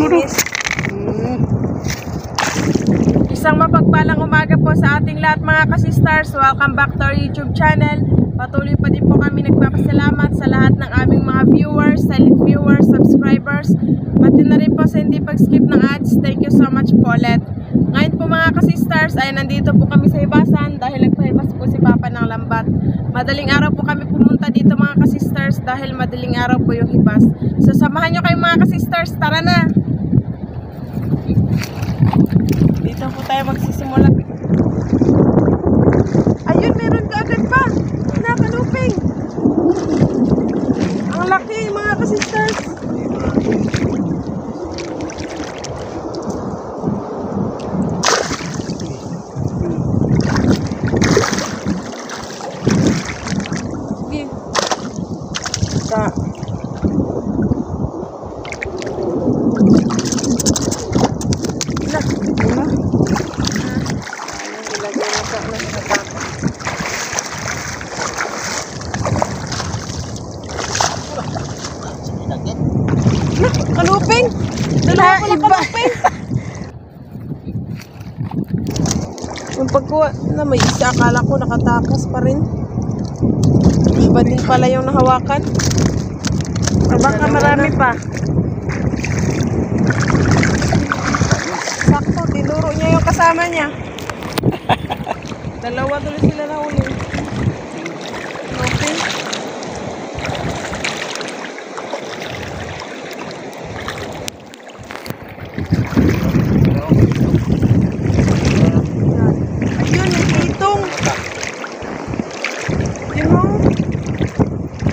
linis. Isang mapagpalang umaga po sa ating lahat mga kasisters. Welcome back to our YouTube channel. Patuloy pa din po kami nagpapasalamat sa lahat ng aming mga viewers, silent viewers, subscribers, pati na rin po sa hindi pag-skip ng ads. Thank you so much po ulit. Ngayon po mga kasisters ay nandito po kami sa hibasan dahil nagpahibas po si Papa ng lambat. Madaling araw po kami pumunta dito mga kasisters dahil madaling araw po yung hibas. So samahan nyo kayo mga kasisters, tara na! Dito po tayo magsisimula. Ayun, meron ka agad pa! Nakaluping! Ang laki mga kasisters! Kaluping! Dalawa ko na kaluping! Yung pagkuha na may isa, akala ko nakatakas pa rin. Iba din pala yung nahawakan. Baka marami pa. Sakto, tinuro niya yung kasama niya. Dalawa tuloy sila na uli. Okay. Ayun, may pitong. Yun mo.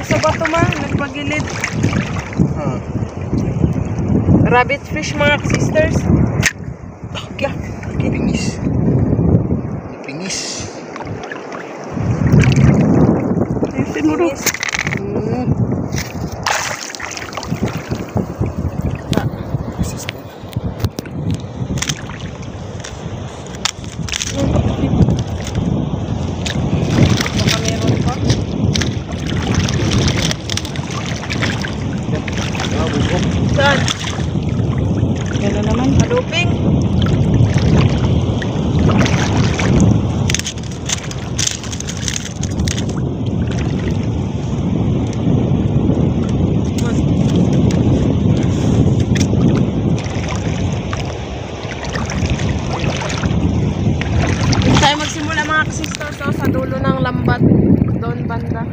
Sa bato ma, nagpagilid. Rabbit fish mga sisters. Okay. Pingis. Pingis. Tinuro. Baka meron pa. Saan? Gano'n naman. Kaluping. Tayo magsimula mga kasisters sa dulo ng lambat. Doon banda.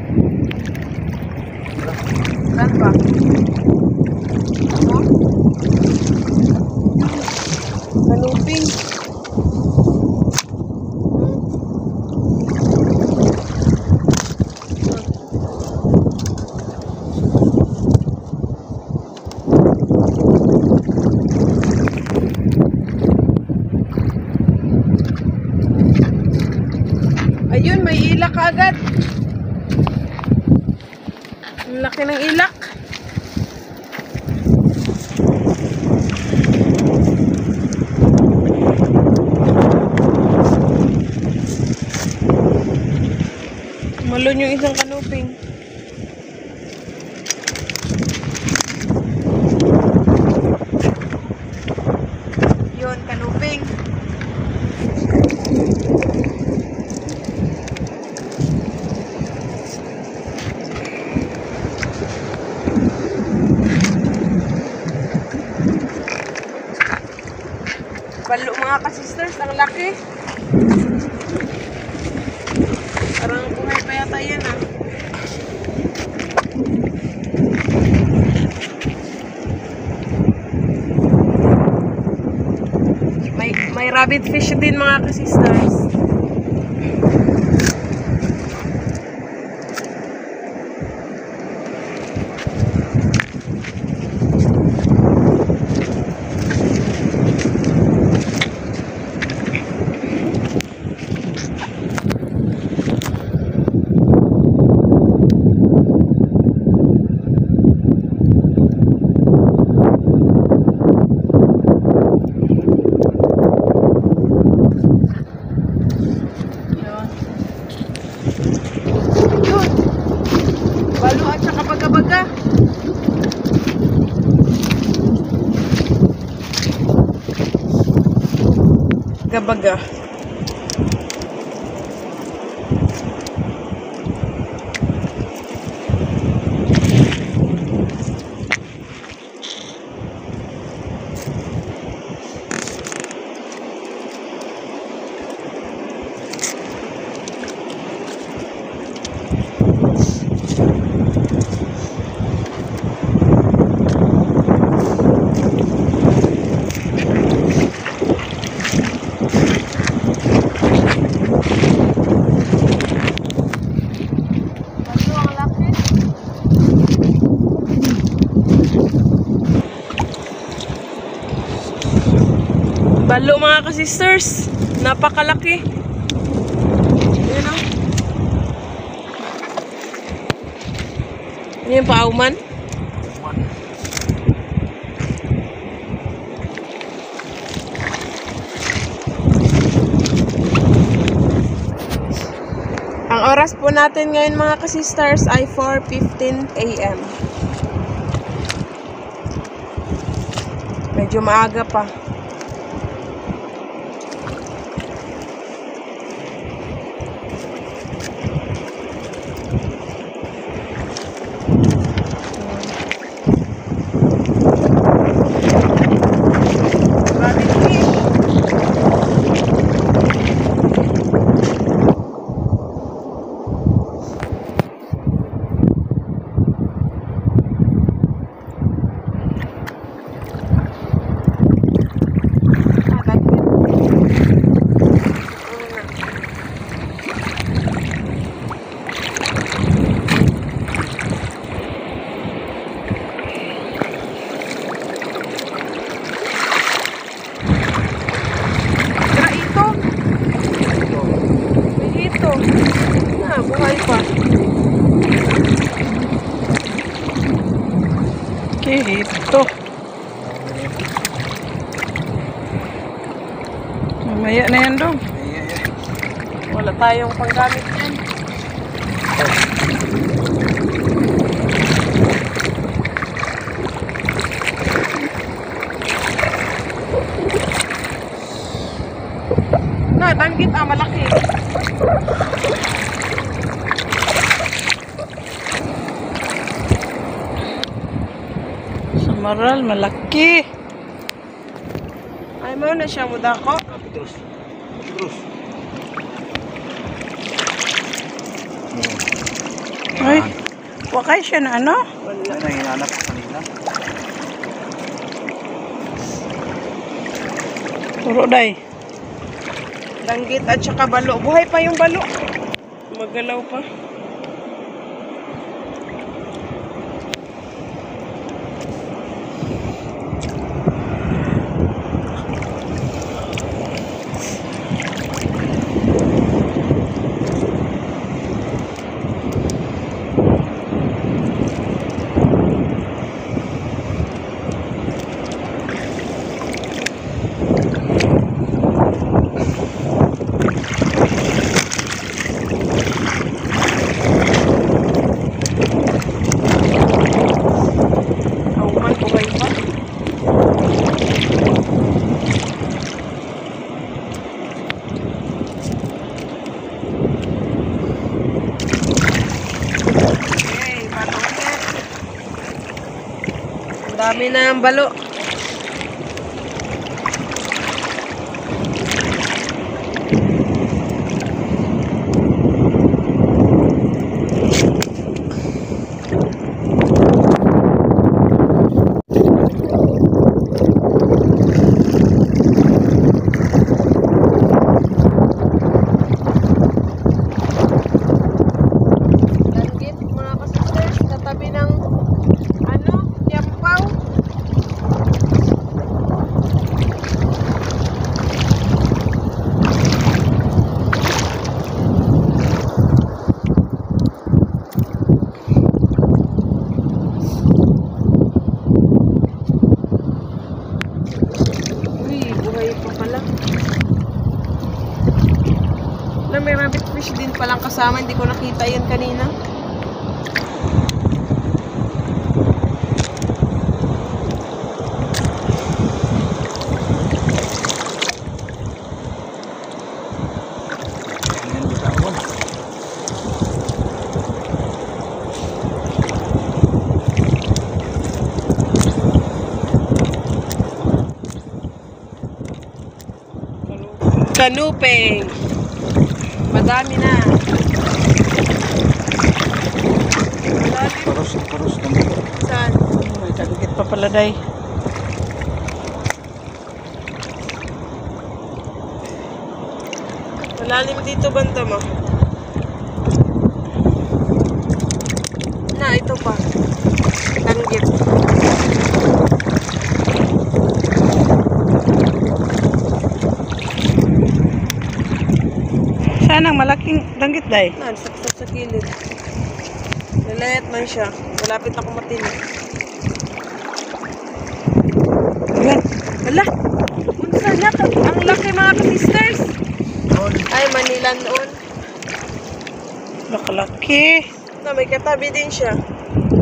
Saan ba? Ano? Kaluping. Ayun, may ilak agad. Ang laki ng ilak. Malun yung isang kaluping. Yun, kaluping. Balo mga kasisters, ang laki. Parang buhay pa yata yan ah. May rabbit fish din mga kasisters. baga-baga. Balo mga ka-sisters, napakalaki. Ayan o. Ano yung pauman? Ang oras po natin ngayon mga ka-sisters ay 4:15 AM. Medyo maaga pa. Buhay pa. Ito. Mamaya na yan dong. Wala tayong panggamit yan. Na, tanggit malaki. Maral, malaki. Ay mo na siya mudako. Terus. Ay, wakay siya na ano? Wala na hinanap kanina. Turo day. Danggit at saka balo. Buhay pa yung balo. Magalaw pa. Dami na ang balo. Danggit mga kasisters, katabi ng Yampaw. Buhay pa pala. Na may rabbit fish din palang kasama, hindi ko nakita yan kanina. Sa Nupeng. Madami na. Malalim. Paros na. Saan? May tagukit pa pala, day. Malalim dito banda mo. Na, ito pa. Tanggit. Saan ang malaking danggit, day? Na, saksak sa gilid. Lalayat man siya. Malapit ako matinig. Ayan. Hala! Unsa na to? Ang laki mga ka-sisters. Ay, Manila noon. Nakalaki. Na, may katabi din siya.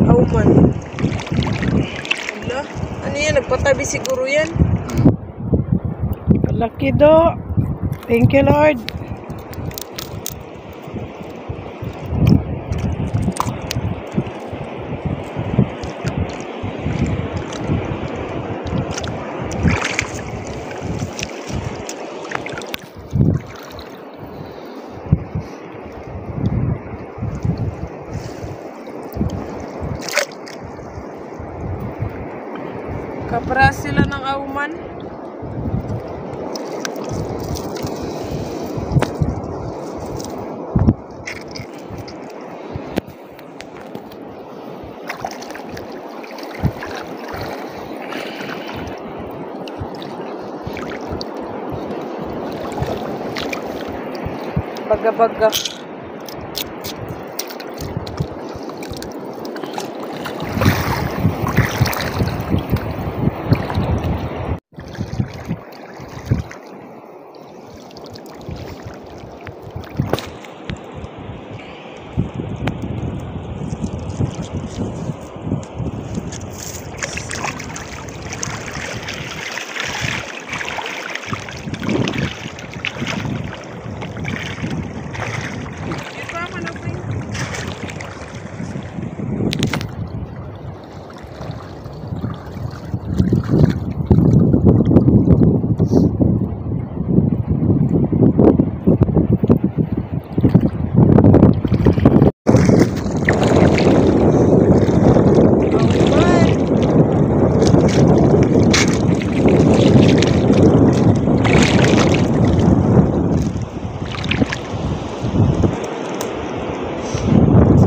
Auman. Hala. Ano yan? Nagpatabi siguro yan. Nakalaki do. Thank you, Lord. Kapras sila ng auman. Baga-baga.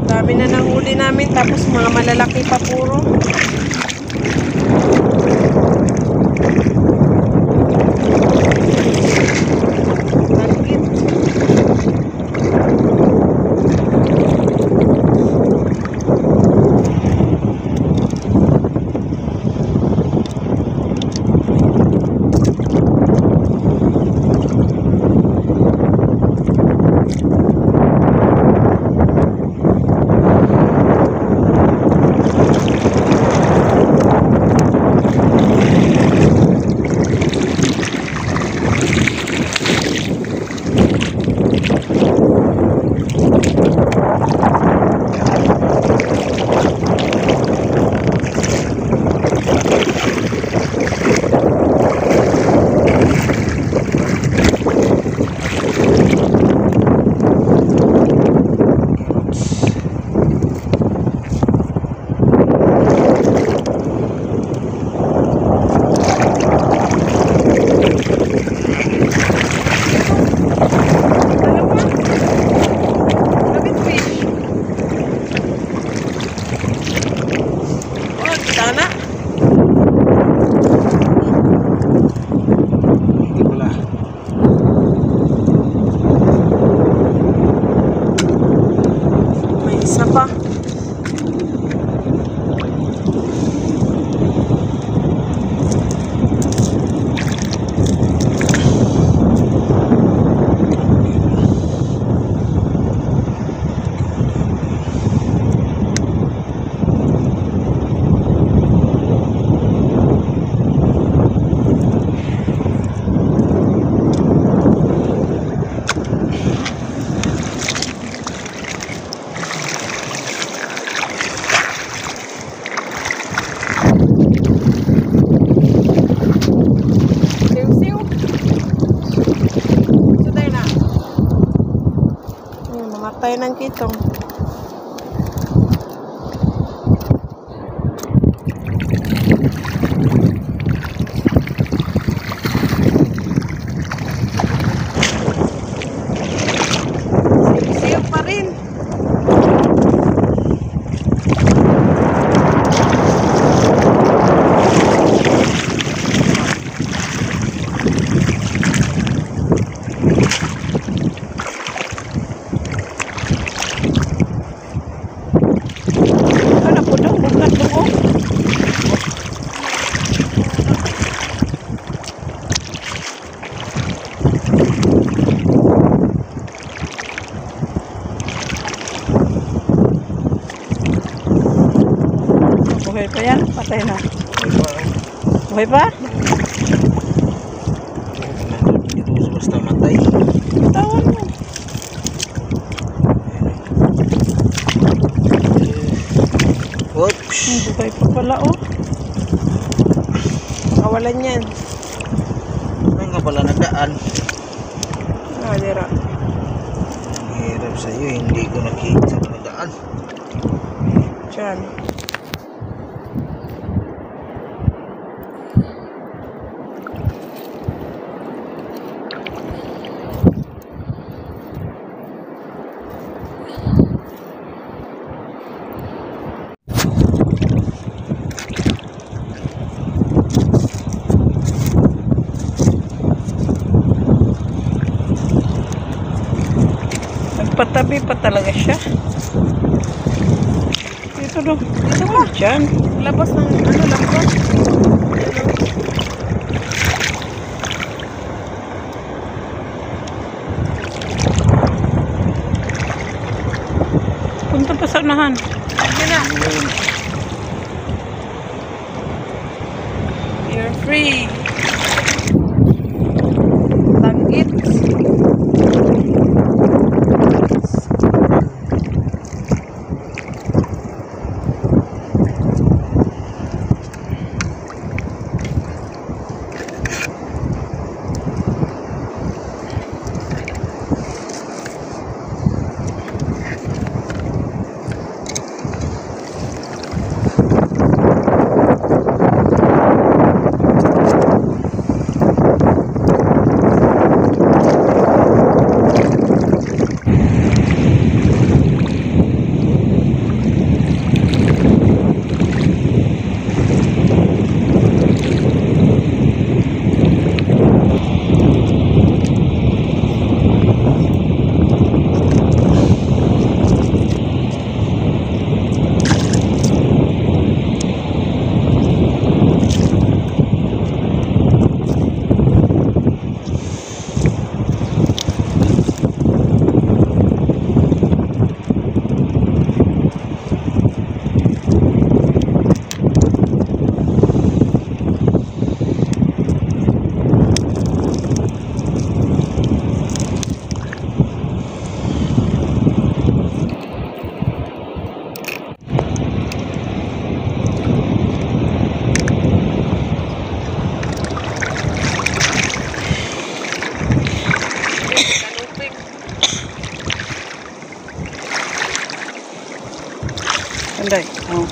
Dami na nahuli namin, tapos mga malalaki pa puro. Malapit. ng kitong. Siyok pa rin. Ano po daw? Bukat daw oh. Buhay pa yan? Patay na. Buhay pa? Ito basta matay. Tawan mo. Oops. Buhay pa pala oh. Kawalan yan. Ay nga pala nagaan. Dira. Ang hirap sa iyo, hindi ko nakita na nagaan. Diyan. Nagpatabi pa talaga siya. Ito daw. Ito ba? Diyan. Labas ng lambot. Punta pa sa unahan. Sige na. You're free. Langit. Anday. Oh.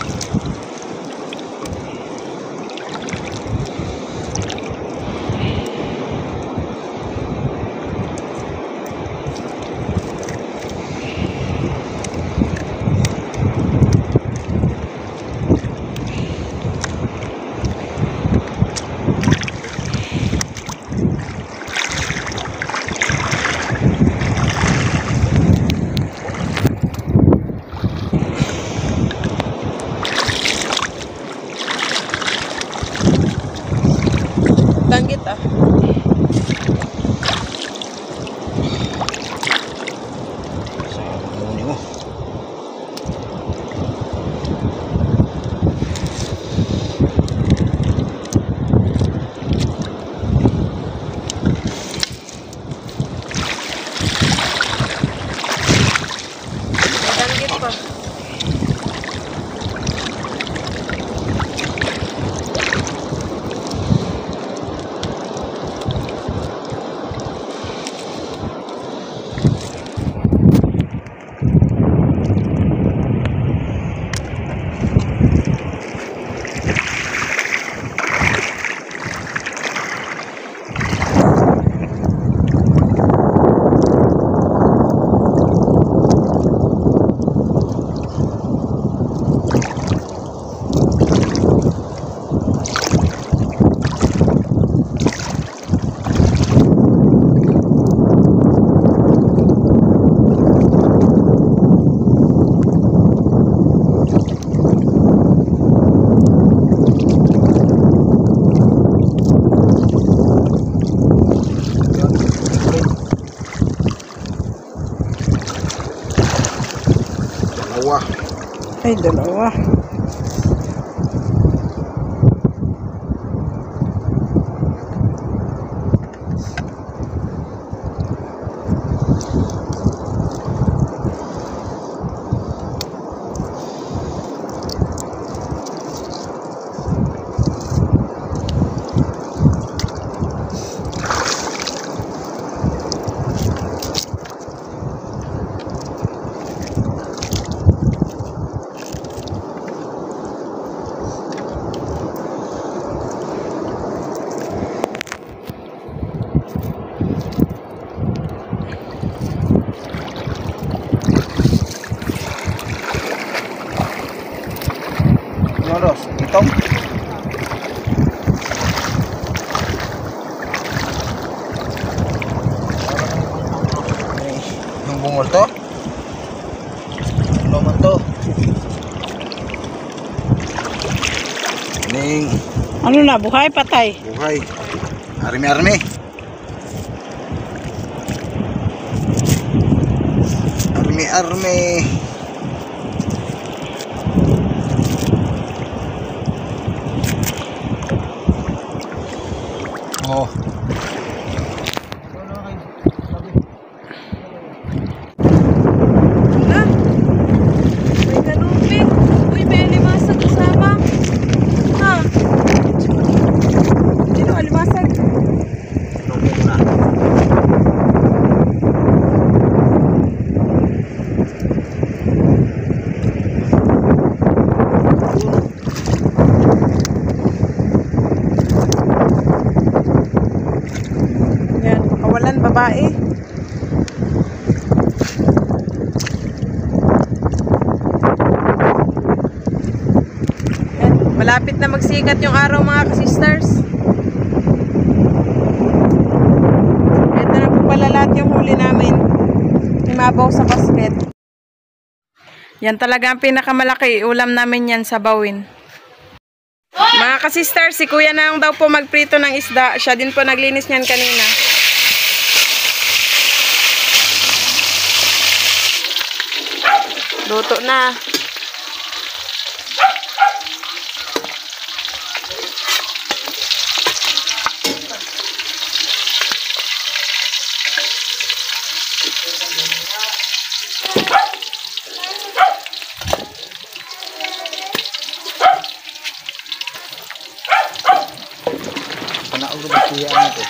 Ay, dalawa. Noros, itong. Yung bungol to? Ano man to? Ning Ano na, buhay, patay? buhay. Army. Army. Oh. Wala. May kanuping. Uy, may alimasag kasama. Ha? Sino alimasag? Lupin na. Yan, kawalan babae. Yan, malapit na magsikat yung araw mga ka-sisters. Ito na po pala lahat yung huli namin. Imabaw sa basket. Yan talaga ang pinakamalaki. Ulam namin yan sa bawin. Mga ka-sisters, si Kuya Nang daw po magprito ng isda. Siya din po naglinis niyan kanina. Luto na. Panaog ba siya ano?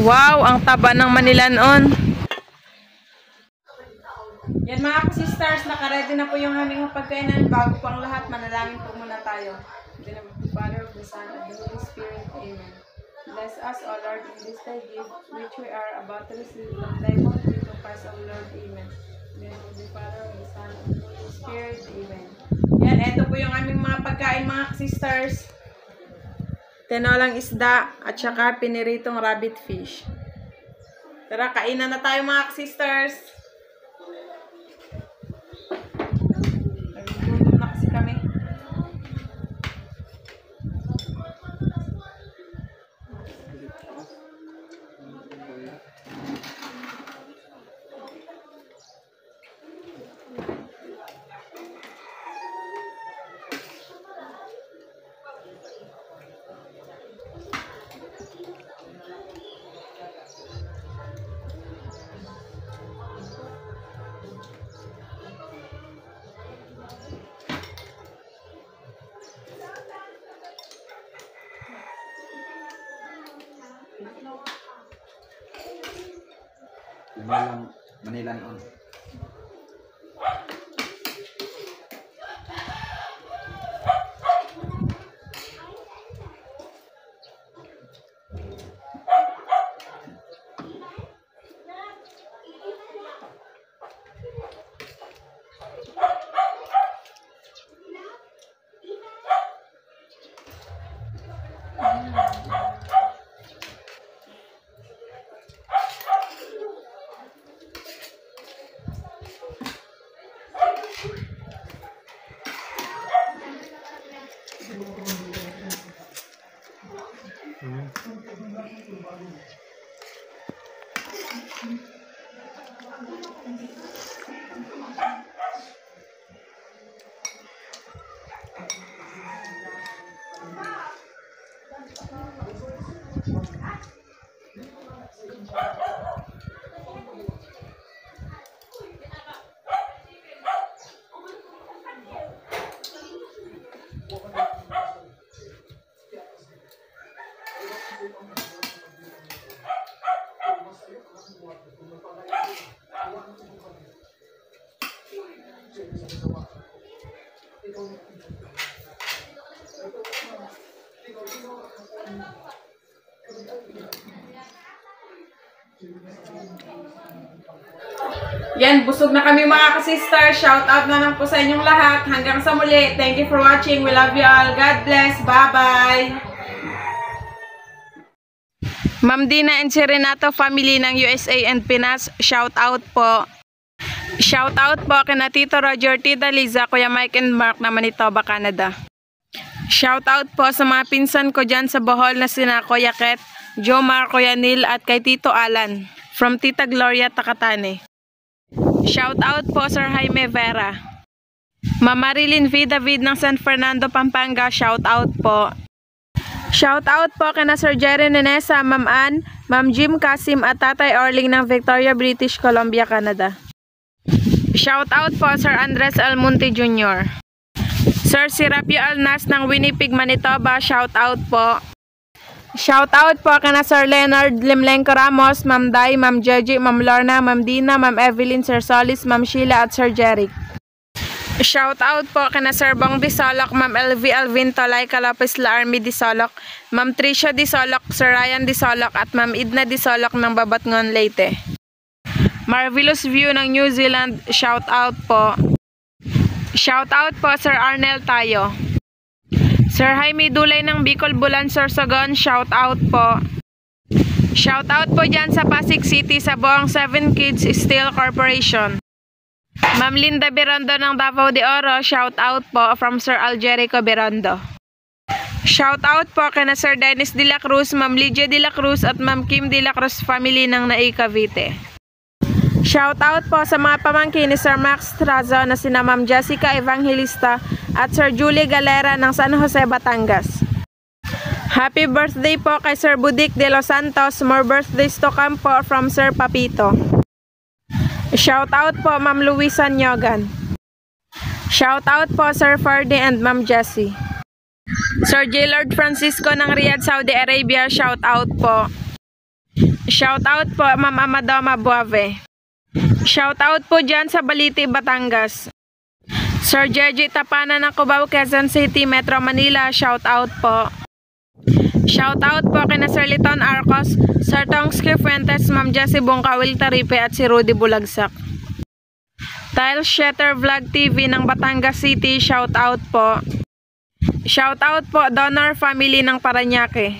Wow, ang taba ng manilanon. Yan mga ka-sisters, nakaredy na po yung aming pagkainan. Bago po ang lahat, manalangin po muna tayo. In the name of the Father, of the Son, and the Holy Spirit. Amen. Bless us, O Lord, in this thy gift, which we are about to receive from thy mouth, we confess, O Lord. Amen. In the name of the Father, of the Son, and the Holy Spirit. Amen. Yan, eto po yung aming mga pagkain mga ka-sisters. Tinolang isda at saka piniritong rabbit fish. Tara, kainan na tayo mga ka-sisters. Nagugutom na kasi kami. Manilanon. Yan, busog na kami mga ka-sister. Shout out na lang po sa inyong lahat. Hanggang sa muli. Thank you for watching. We love you all. God bless. Bye-bye. Ma'am Dina and si Renato family ng USA and Pinas. Shout out po. Shout out po kina Tito Roger, Tita Liza, Kuya Mike and Mark na Manitoba, Canada. Shout out po sa mga pinsan ko dyan sa Bohol na sina Kuya Ket, Jomar, Kuya Neil at kay Tito Alan from Tita Gloria, Takatane. Shout out po Sir Jaime Vera. Ma'am Marilyn V. David ng San Fernando, Pampanga. Shout out po. Shout out po kina Sir Jerry Nenesa, Ma'am Ann, Ma'am Jim Kasim at Tatay Orling ng Victoria, British Columbia, Canada. Shout out po Sir Andres Almonte Jr. Sir Serapio Alnas ng Winnipeg, Manitoba. Shout out po. Shout out po kina Sir Leonard Limlenco Ramos, Ma'am Day, Ma'am Jeji, Ma'am Lorna, Ma'am Dina, Ma'am Evelyn, Sir Solis, Ma'am Sheila at Sir Jeric. Shout out po kina Sir Bong Disolok, Ma'am LV Alvin Tolay, Calapis La Army Disolok, Ma'am Tricia Disolok, Sir Ryan Disolok at Ma'am Idna Disolok ng Babatngon, Leyte. Marvelous View ng New Zealand. Shout out po. Shout out po Sir Arnel Tayo. Sir Jaime Dulay ng Bicol, Bulan, Sorsogon. Shout out po. Shout out po dyan sa Pasig City sa buong 7 Kids Steel Corporation. Ma'am Linda Berondo ng Davao de Oro. Shout out po from Sir Aljerico Berondo. Shout out po kina Sir Dennis de la Cruz, Ma'am Lydia de la Cruz at Ma'am Kim de la Cruz family ng Naik, Cavite. Shout out po sa mga pamangkin ni Sir Max Trazo na sina Ma'am Jessica Evangelista at Sir Julie Galera ng San Jose, Batangas. Happy birthday po kay Sir Budik de Los Santos. More birthdays to come po from Sir Papito. Shout out po Ma'am Luisa Nyogan. Shout out po Sir Fardy and Ma'am Jessie. Sir J. Lord Francisco ng Riyadh, Saudi Arabia. Shout out po. Shout out po Ma'am Amadoma Buave. Shout out po dyan sa Baliti, Batangas. Sir Jeji Tapana ng Cubao, Quezon City, Metro Manila. Shout out po. Shout out po kina Sir Liton Arcos, Sir Tongski Fuentes, Ma'am Jessie Bongkawil Taripe at si Rudy Bulagsak. Tile Shatter Vlog TV ng Batangas City. Shout out po. Shout out po Donor Family ng Paranaque.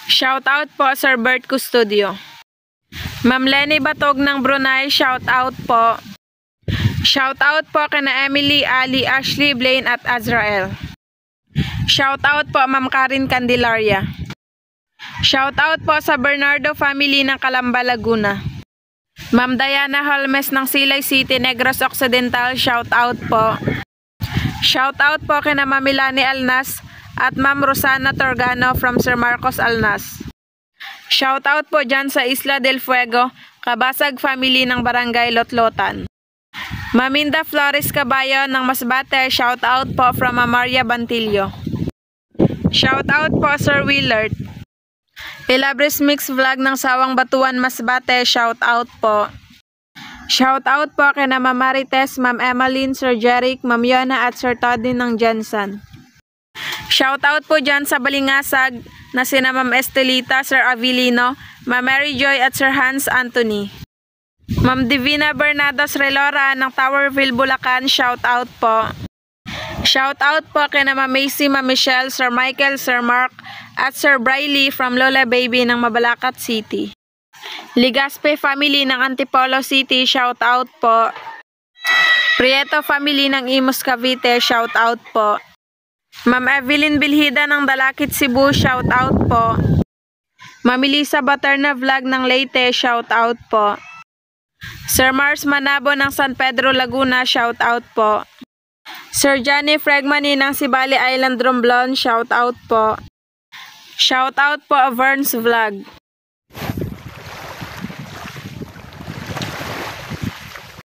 Shout out po Sir Bert Custodio. Ma'am Lenny Batog ng Brunei. Shout out po. Shout out po kina Emily, Ali, Ashley, Blaine at Azrael. Shout out po Ma'am Karin Candelaria. Shout out po sa Bernardo family ng Calamba, Laguna. Ma'am Diana Holmes ng Silay City, Negros Occidental. Shout out po. Shout out po kina Ma'am Milani Alnas at Ma'am Rosana Torgano from Sir Marcos Alnas. Shout out po dyan sa Isla del Fuego, Kabasag family ng Barangay Lotlotan. Maminda Flores Caballo ng Masbate. Shout out po from Maria Bantillo. Shout out po Sir Willard. Pilabres Mix Vlog ng Sawang Batuan, Masbate. Shout out po. Shout out po kay Ma'am Marites, Ma'am Emmeline, Sir Jeric, Ma'am Yona at Sir Toddy ng Jensen. Shout out po dyan sa Balingasag na sina Ma'am Estelita, Sir Avilino, Ma'am Mary Joy at Sir Hans Anthony. Ma'am Divina Bernados Relora ng Towerville, Bulacan. Shout out po. Shout out po kay Ma'am Macy, Ma'am Michelle, Sir Michael, Sir Mark at Sir Briley from Lola Baby ng Mabalacat City. Ligaspe family ng Antipolo City. Shout out po. Prieto family ng Imus, Cavite. Shout out po. Ma'am Evelyn Bilhida ng Dalakit, Cebu. Shout out po. Ma'am Elisa Baterna Vlog ng Leyte. Shout out po. Sir Mars Manabo ng San Pedro, Laguna. Shout out po. Sir Johnny Fregmani ng Sibali Island, Romblon. Shout out po. Shout out po Verns Vlog.